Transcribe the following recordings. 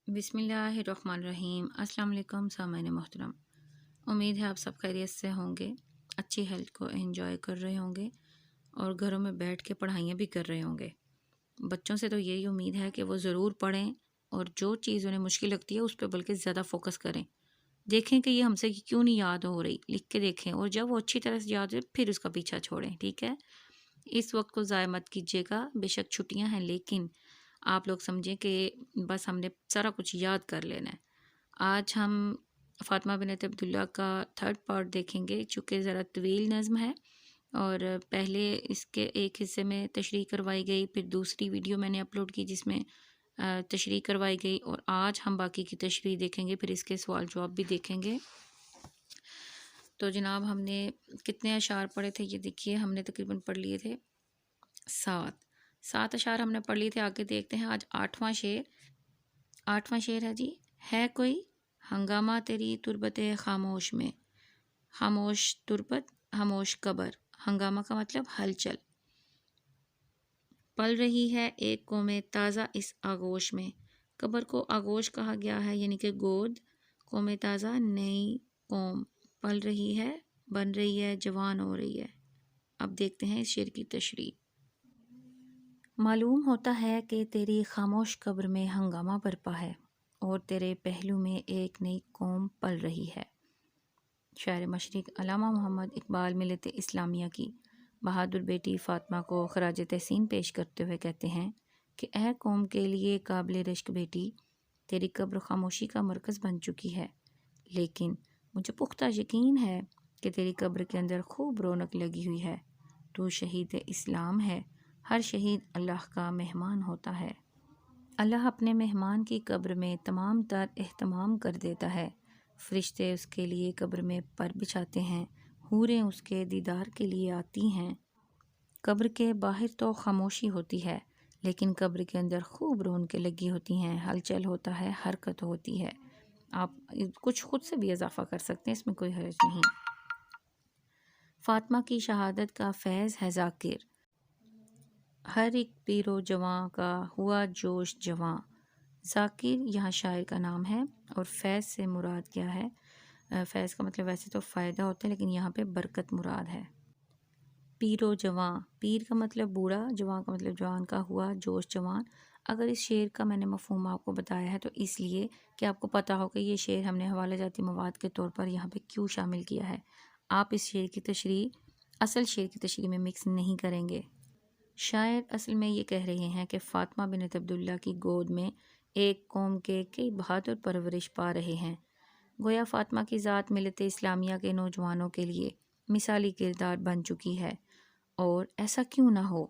بسم اللہ الرحمن الرحیم۔ السلام علیکم سامعین محترم، امید ہے آپ سب خیریت سے ہوں گے، اچھی ہیلتھ کو انجوائے کر رہے ہوں گے اور گھروں میں بیٹھ کے پڑھائیاں بھی کر رہے ہوں گے۔ بچوں سے تو یہی امید ہے کہ وہ ضرور پڑھیں اور جو چیز انہیں مشکل لگتی ہے اس پہ بلکہ زیادہ فوکس کریں، دیکھیں کہ یہ ہم سے کیوں نہیں یاد ہو رہی، لکھ کے دیکھیں اور جب وہ اچھی طرح سے یاد ہو پھر اس کا پیچھا چھوڑیں، ٹھیک ہے؟ اس وقت کو ضائع مت کیجیے گا، بے شک چھٹیاں ہیں لیکن آپ لوگ سمجھیں کہ بس ہم نے سارا کچھ یاد کر لینا ہے۔ آج ہم فاطمہ بنت عبداللہ کا 3rd پارٹ دیکھیں گے، چونکہ ذرا طویل نظم ہے اور پہلے اس کے ایک حصے میں تشریح کروائی گئی، پھر دوسری ویڈیو میں نے اپلوڈ کی جس میں تشریح کروائی گئی، اور آج ہم باقی کی تشریح دیکھیں گے، پھر اس کے سوال جواب بھی دیکھیں گے۔ تو جناب ہم نے کتنے اشعار پڑھے تھے، یہ دیکھیے ہم نے تقریباً پڑھ لیے تھے 7 اشعار ہم نے پڑھ لیے تھے۔ آگے دیکھتے ہیں آج 8واں شعر ہے جی، ہے کوئی ہنگامہ تیری تربت خاموش میں، خاموش تربت خاموش قبر، ہنگامہ کا مطلب ہلچل، پل رہی ہے ایک قوم تازہ اس آغوش میں، قبر کو آغوش کہا گیا ہے یعنی کہ گود، قوم تازہ نئی قوم، پل رہی ہے، بن رہی ہے، جوان ہو رہی ہے۔ اب دیکھتے ہیں اس شعر کی تشریح۔ معلوم ہوتا ہے کہ تیری خاموش قبر میں ہنگامہ برپا ہے اور تیرے پہلو میں ایک نئی قوم پل رہی ہے۔ شاعر مشرق علامہ محمد اقبال ملت اسلامیہ کی بہادر بیٹی فاطمہ کو خراج تحسین پیش کرتے ہوئے کہتے ہیں کہ اے قوم کے لیے قابل رشک بیٹی، تیری قبر خاموشی کا مرکز بن چکی ہے، لیکن مجھے پختہ یقین ہے کہ تیری قبر کے اندر خوب رونق لگی ہوئی ہے۔ تو شہید اسلام ہے، ہر شہید اللہ کا مہمان ہوتا ہے۔ اللہ اپنے مہمان کی قبر میں تمام تر اہتمام کر دیتا ہے، فرشتے اس کے لیے قبر میں پر بچھاتے ہیں، حوریں اس کے دیدار کے لیے آتی ہیں۔ قبر کے باہر تو خاموشی ہوتی ہے لیکن قبر کے اندر خوب رونقیں لگی ہوتی ہیں، ہلچل ہوتا ہے، حرکت ہوتی ہے۔ آپ کچھ خود سے بھی اضافہ کر سکتے ہیں، اس میں کوئی حرج نہیں۔ فاطمہ کی شہادت کا فیض ہے ذاکر، ہر ایک پیر و جواں کا ہوا جوش جواں۔ ذاکر یہاں شاعر کا نام ہے اور فیض سے مراد کیا ہے؟ فیض کا مطلب ویسے تو فائدہ ہوتا ہے لیکن یہاں پہ برکت مراد ہے۔ پیر و جواں، پیر کا مطلب بوڑھا، جواں کا مطلب جوان کا ہوا جوش جوان۔ اگر اس شعر کا میں نے مفہوم آپ کو بتایا ہے تو اس لیے کہ آپ کو پتہ ہو کہ یہ شعر ہم نے حوالہ جاتی مواد کے طور پر یہاں پہ کیوں شامل کیا ہے۔ آپ اس شعر کی تشریح اصل شعر کی تشریح میں مکس نہیں کریں گے۔ شاعر اصل میں یہ کہہ رہے ہیں کہ فاطمہ بنت عبداللہ کی گود میں ایک قوم کے کئی بہادر پرورش پا رہے ہیں۔ گویا فاطمہ کی ذات ملت اسلامیہ کے نوجوانوں کے لیے مثالی کردار بن چکی ہے، اور ایسا کیوں نہ ہو۔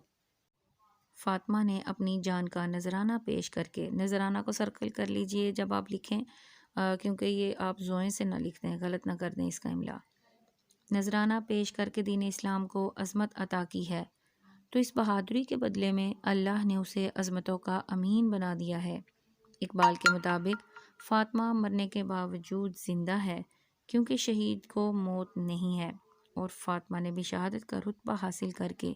فاطمہ نے اپنی جان کا نذرانہ پیش کر کے، نذرانہ کو سرکل کر لیجئے جب آپ لکھیں، کیونکہ یہ آپ زوئیں سے نہ لکھ دیں، غلط نہ کر دیں اس کا املا۔ نذرانہ پیش کر کے دین اسلام کو عظمت عطا کی ہے، تو اس بہادری کے بدلے میں اللہ نے اسے عظمتوں کا امین بنا دیا ہے۔ اقبال کے مطابق فاطمہ مرنے کے باوجود زندہ ہے کیونکہ شہید کو موت نہیں ہے، اور فاطمہ نے بھی شہادت کا رتبہ حاصل کر کے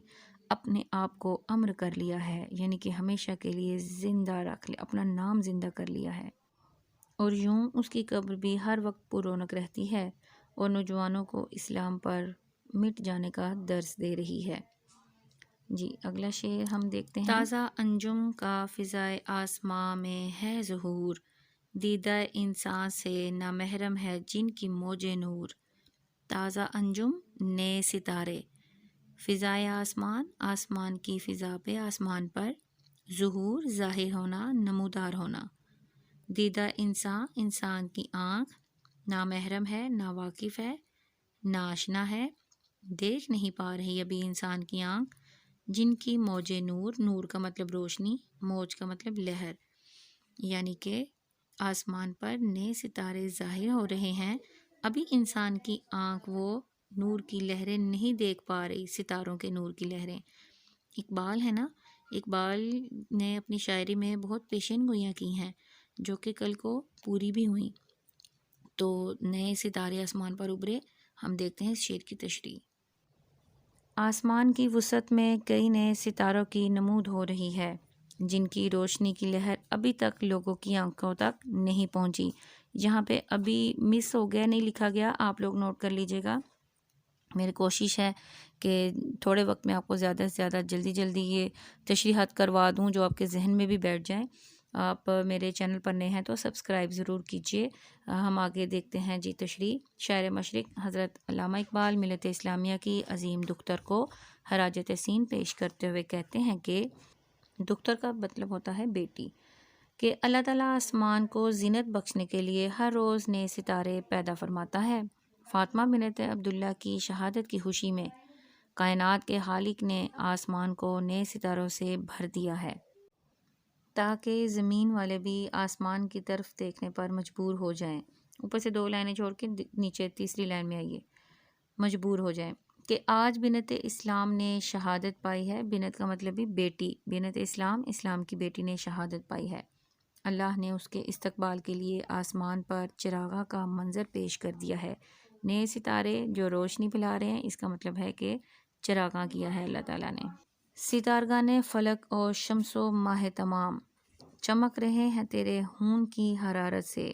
اپنے آپ کو امر کر لیا ہے، یعنی کہ ہمیشہ کے لیے زندہ رکھ لیا، اپنا نام زندہ کر لیا ہے، اور یوں اس کی قبر بھی ہر وقت پر رونق رہتی ہے اور نوجوانوں کو اسلام پر مٹ جانے کا درس دے رہی ہے۔ جی اگلا شعر ہم دیکھتے ہیں۔ تازہ انجم کا فضائے آسماں میں ہے ظہور، دیدہ انسان سے نامحرم ہے جن کی موج نور۔ تازہ انجم، نئے ستارے، فضائے آسمان، آسمان کی فضا پہ، آسمان پر، ظہور ظاہر ہونا، نمودار ہونا، دیدہ انسان، انسان کی آنکھ، نامحرم ہے، ناواقف ہے، ناشنا ہے، دیکھ نہیں پا رہی ابھی انسان کی آنکھ، جن کی موج نور، نور کا مطلب روشنی، موج کا مطلب لہر، یعنی کہ آسمان پر نئے ستارے ظاہر ہو رہے ہیں، ابھی انسان کی آنکھ وہ نور کی لہریں نہیں دیکھ پا رہی، ستاروں کے نور کی لہریں۔ اقبال ہے نا، اقبال نے اپنی شاعری میں بہت پیشین گوئیاں کی ہیں جو کہ کل کو پوری بھی ہوئیں۔ تو نئے ستارے آسمان پر ابھرے، ہم دیکھتے ہیں اس شعر کی تشریح۔ آسمان کی وسعت میں کئی نئے ستاروں کی نمود ہو رہی ہے، جن کی روشنی کی لہر ابھی تک لوگوں کی آنکھوں تک نہیں پہنچی. یہاں پہ ابھی مس ہو گیا، نہیں لکھا گیا، آپ لوگ نوٹ کر لیجئے گا. میری کوشش ہے کہ تھوڑے وقت میں آپ کو زیادہ سے زیادہ جلدی یہ تشریحات کروا دوں جو آپ کے ذہن میں بھی بیٹھ جائیں. آپ میرے چینل پر نئے ہیں تو سبسکرائب ضرور کیجئے. ہم آگے دیکھتے ہیں جی تشریح. شاعر مشرق حضرت علامہ اقبال ملت اسلامیہ کی عظیم دختر کو خراج تحسین پیش کرتے ہوئے کہتے ہیں کہ دختر کا مطلب ہوتا ہے بیٹی، کہ اللہ تعالیٰ آسمان کو زینت بخشنے کے لیے ہر روز نئے ستارے پیدا فرماتا ہے. فاطمہ بنت عبداللہ کی شہادت کی خوشی میں کائنات کے خالق نے آسمان کو نئے ستاروں سے بھر دیا ہے تاکہ زمین والے بھی آسمان کی طرف دیکھنے پر مجبور ہو جائیں. اوپر سے 2 لائنیں چھوڑ کے نیچے تیسری لائن میں آئیے، مجبور ہو جائیں، کہ آج بنت اسلام نے شہادت پائی ہے. بنت کا مطلب بھی بیٹی، بنت اسلام، اسلام کی بیٹی نے شہادت پائی ہے. اللہ نے اس کے استقبال کے لیے آسمان پر چراغاں کا منظر پیش کر دیا ہے. نئے ستارے جو روشنی پھیلا رہے ہیں، اس کا مطلب ہے کہ چراغاں کیا ہے اللہ تعالیٰ نے. ستارگان فلک اور شمس و ماہ تمام چمک رہے ہیں تیرے خون کی حرارت سے.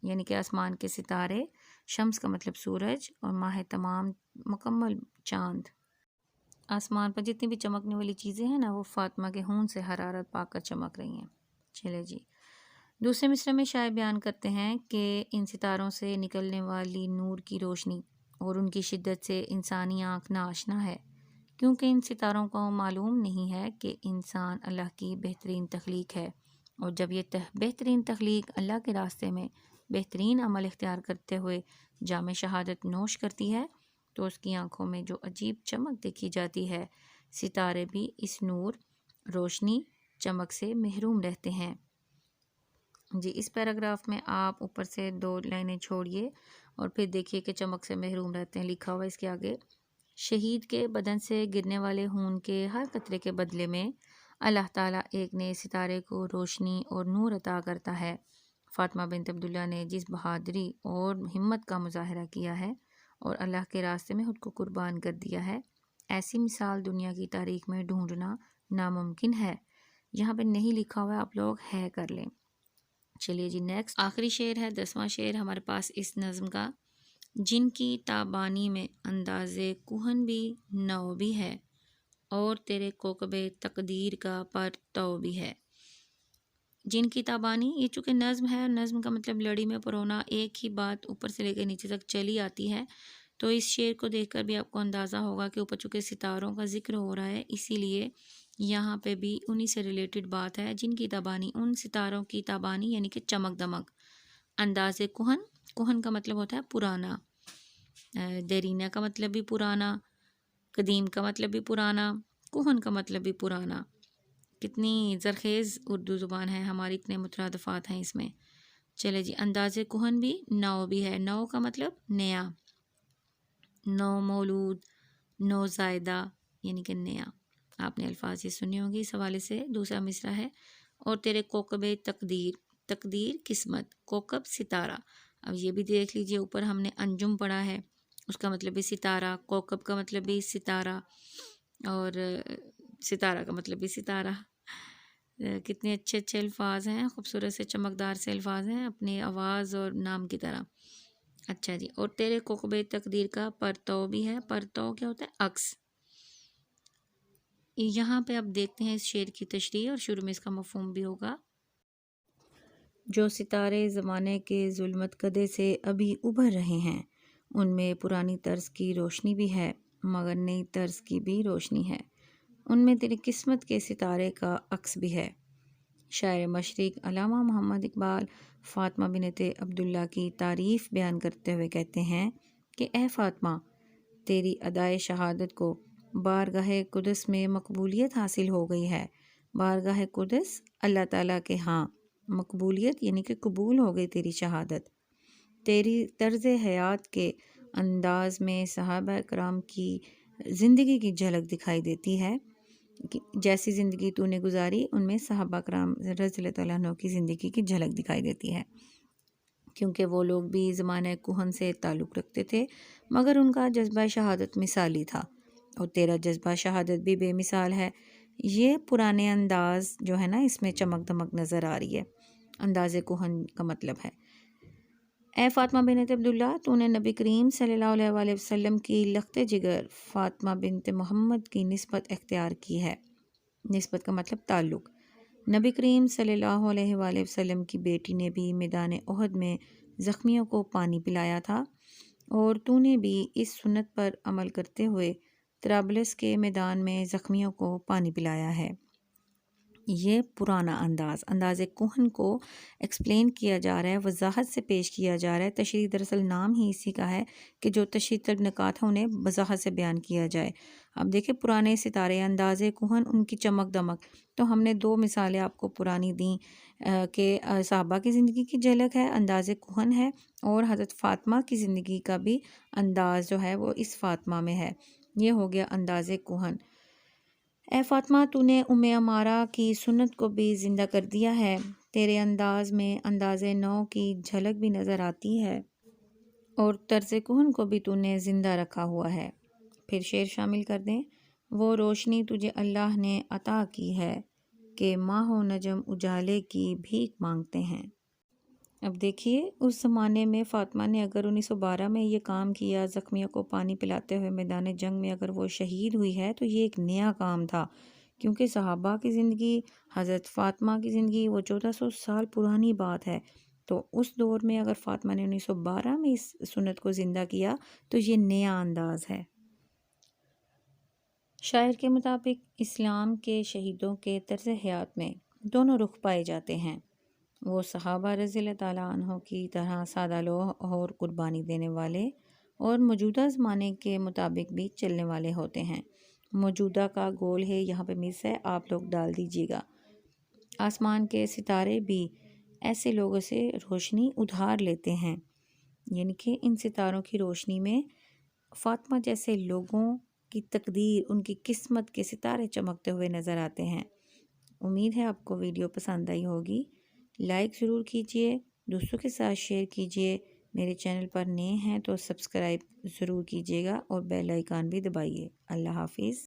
یعنی کہ آسمان کے ستارے، شمس کا مطلب سورج، اور ماہ تمام مکمل چاند. آسمان پر جتنی بھی چمکنے والی چیزیں ہیں نا، وہ فاطمہ کے خون سے حرارت پا کر چمک رہی ہیں. چلے جی، دوسرے مصرعے میں شاعر بیان کرتے ہیں کہ ان ستاروں سے نکلنے والی نور کی روشنی اور ان کی شدت سے انسانی آنکھ ناآشنا ہے، کیونکہ ان ستاروں کو معلوم نہیں ہے کہ انسان اللہ کی بہترین تخلیق ہے. اور جب یہ بہترین تخلیق اللہ کے راستے میں بہترین عمل اختیار کرتے ہوئے جام شہادت نوش کرتی ہے تو اس کی آنکھوں میں جو عجیب چمک دیکھی جاتی ہے، ستارے بھی اس نور، روشنی، چمک سے محروم رہتے ہیں. جی، اس پیراگراف میں آپ اوپر سے 2 لائنیں چھوڑیے اور پھر دیکھیے کہ چمک سے محروم رہتے ہیں. لکھا ہوا اس کے آگے، شہید کے بدن سے گرنے والے خون کے ہر قطرے کے بدلے میں اللہ تعالیٰ ایک نئے ستارے کو روشنی اور نور عطا کرتا ہے. فاطمہ بنت عبداللہ نے جس بہادری اور ہمت کا مظاہرہ کیا ہے اور اللہ کے راستے میں خود کو قربان کر دیا ہے، ایسی مثال دنیا کی تاریخ میں ڈھونڈنا ناممکن ہے. یہاں پہ نہیں لکھا ہوا ہے، آپ لوگ ہے کر لیں. چلیے جی، نیکسٹ آخری شعر ہے، 10واں شعر ہمارے پاس اس نظم کا. جن کی تابانی میں انداز کہن بھی نو بھی ہے، اور تیرے کوکب تقدیر کا پرتو بھی ہے. جن کی تابانی، یہ چونکہ نظم ہے، نظم کا مطلب لڑی میں پرونا، ایک ہی بات اوپر سے لے کے نیچے تک چلی آتی ہے. تو اس شعر کو دیکھ کر بھی آپ کو اندازہ ہوگا کہ اوپر چونکہ ستاروں کا ذکر ہو رہا ہے، اسی لیے یہاں پہ بھی انہی سے ریلیٹڈ بات ہے. جن کی تابانی، ان ستاروں کی تابانی یعنی کہ چمک دمک. انداز کہن، کہن کا مطلب ہوتا ہے پرانا، دیرینہ کا مطلب بھی پرانا، قدیم کا مطلب بھی پرانا، کہن کا مطلب بھی پرانا. کتنی زرخیز اردو زبان ہے ہماری، اتنے مترادفات ہیں اس میں. چلے جی، انداز کہن بھی نو بھی ہے. نو کا مطلب نیا، نو مولود، نو زائدہ یعنی کہ نیا. آپ نے الفاظ یہ سنی ہوگی. اس حوالے سے دوسرا مصرع ہے، اور تیرے کوکب تقدیر، تقدیر قسمت، کوکب ستارہ. اب یہ بھی دیکھ لیجئے، اوپر ہم نے انجم پڑھا ہے، اس کا مطلب بھی ستارہ، کوکب کا مطلب بھی ستارہ، اور ستارہ کا مطلب بھی ستارہ. کتنے اچھے اچھے الفاظ ہیں، خوبصورت سے چمکدار سے الفاظ ہیں اپنی آواز اور نام کی طرح. اچھا جی، اور تیرے کوکب تقدیر کا پرتو بھی ہے. پرتو کیا ہوتا ہے؟ عکس. یہاں پہ اب دیکھتے ہیں اس شعر کی تشریح، اور شروع میں اس کا مفہوم بھی ہوگا. جو ستارے زمانے کے ظلمت کدے سے ابھی ابھر رہے ہیں، ان میں پرانی طرز کی روشنی بھی ہے، مگر نئی طرز کی بھی روشنی ہے. ان میں تیری قسمت کے ستارے کا عکس بھی ہے. شاعر مشرق علامہ محمد اقبال فاطمہ بنت عبداللہ کی تعریف بیان کرتے ہوئے کہتے ہیں کہ اے فاطمہ، تیری ادائے شہادت کو بارگاہ قدس میں مقبولیت حاصل ہو گئی ہے. بارگاہ قدس اللہ تعالیٰ کے ہاں مقبولیت یعنی کہ قبول ہو گئی تیری شہادت. تیری طرز حیات کے انداز میں صحابہ کرام کی زندگی کی جھلک دکھائی دیتی ہے. جیسی زندگی تو نے گزاری، ان میں صحابہ کرام رضی اللہ تعالیٰ عنہ کی زندگی کی جھلک دکھائی دیتی ہے، کیونکہ وہ لوگ بھی زمانہ کہن سے تعلق رکھتے تھے، مگر ان کا جذبہ شہادت مثالی تھا، اور تیرا جذبہ شہادت بھی بے مثال ہے. یہ پرانے انداز جو ہے نا اس میں چمک دمک نظر آ رہی ہے، انداز کہن کا مطلب ہے۔ اے فاطمہ بنت عبداللہ، تو نے نبی کریم صلی اللہ علیہ وآلہ وسلم کی لخت جگر فاطمہ بنت محمد کی نسبت اختیار کی ہے۔ نسبت کا مطلب تعلق۔ نبی کریم صلی اللہ علیہ وآلہ وسلم کی بیٹی نے بھی میدان احد میں زخمیوں کو پانی پلایا تھا، اور تو نے بھی اس سنت پر عمل کرتے ہوئے طرابلس کے میدان میں زخمیوں کو پانی پلایا ہے۔ یہ پرانا انداز کہن کو ایکسپلین کیا جا رہا ہے، وضاحت سے پیش کیا جا رہا ہے۔ تشریح دراصل نام ہی اسی کا ہے کہ جو تشریح طلب نکات ہیں انہیں وضاحت سے بیان کیا جائے۔ اب دیکھیں پرانے ستارے، انداز کہن، ان کی چمک دمک، تو ہم نے دو مثالیں آپ کو پرانی دیں کہ صحابہ کی زندگی کی جھلک ہے، انداز کہن ہے، اور حضرت فاطمہ کی زندگی کا بھی انداز جو ہے وہ اس فاطمہ میں ہے۔ یہ ہو گیا انداز کہن۔ اے فاطمہ، تو نے ام عمارہ کی سنت کو بھی زندہ کر دیا ہے، تیرے انداز میں انداز نو کی جھلک بھی نظر آتی ہے، اور طرز کہن کو بھی تو نے زندہ رکھا ہوا ہے۔ پھر شعر شامل کر دیں۔ وہ روشنی تجھے اللہ نے عطا کی ہے کہ ماہ و نجم اجالے کی بھیک مانگتے ہیں۔ اب دیکھیے اس زمانے میں فاطمہ نے اگر 1912 میں یہ کام کیا، زخمیوں کو پانی پلاتے ہوئے میدان جنگ میں اگر وہ شہید ہوئی ہے، تو یہ ایک نیا کام تھا، کیونکہ صحابہ کی زندگی، حضرت فاطمہ کی زندگی وہ 1400 سال پرانی بات ہے۔ تو اس دور میں اگر فاطمہ نے 1912 میں اس سنت کو زندہ کیا تو یہ نیا انداز ہے۔ شاعر کے مطابق اسلام کے شہیدوں کے طرز حیات میں دونوں رخ پائے جاتے ہیں۔ وہ صحابہ رضی اللہ تعالیٰ عنہ کی طرح سادہ لوح اور قربانی دینے والے، اور موجودہ زمانے کے مطابق بھی چلنے والے ہوتے ہیں۔ موجودہ کا گول ہے، یہاں پہ مس ہے، آپ لوگ ڈال دیجیے گا۔ آسمان کے ستارے بھی ایسے لوگوں سے روشنی ادھار لیتے ہیں، یعنی کہ ان ستاروں کی روشنی میں فاطمہ جیسے لوگوں کی تقدیر، ان کی قسمت کے ستارے چمکتے ہوئے نظر آتے ہیں۔ امید ہے آپ کو ویڈیو پسند آئی ہوگی۔ لائک ضرور کیجئے، دوستوں کے ساتھ شیئر کیجئے، میرے چینل پر نئے ہیں تو سبسکرائب ضرور کیجئے گا، اور بیل آئیکن بھی دبائیے۔ اللہ حافظ۔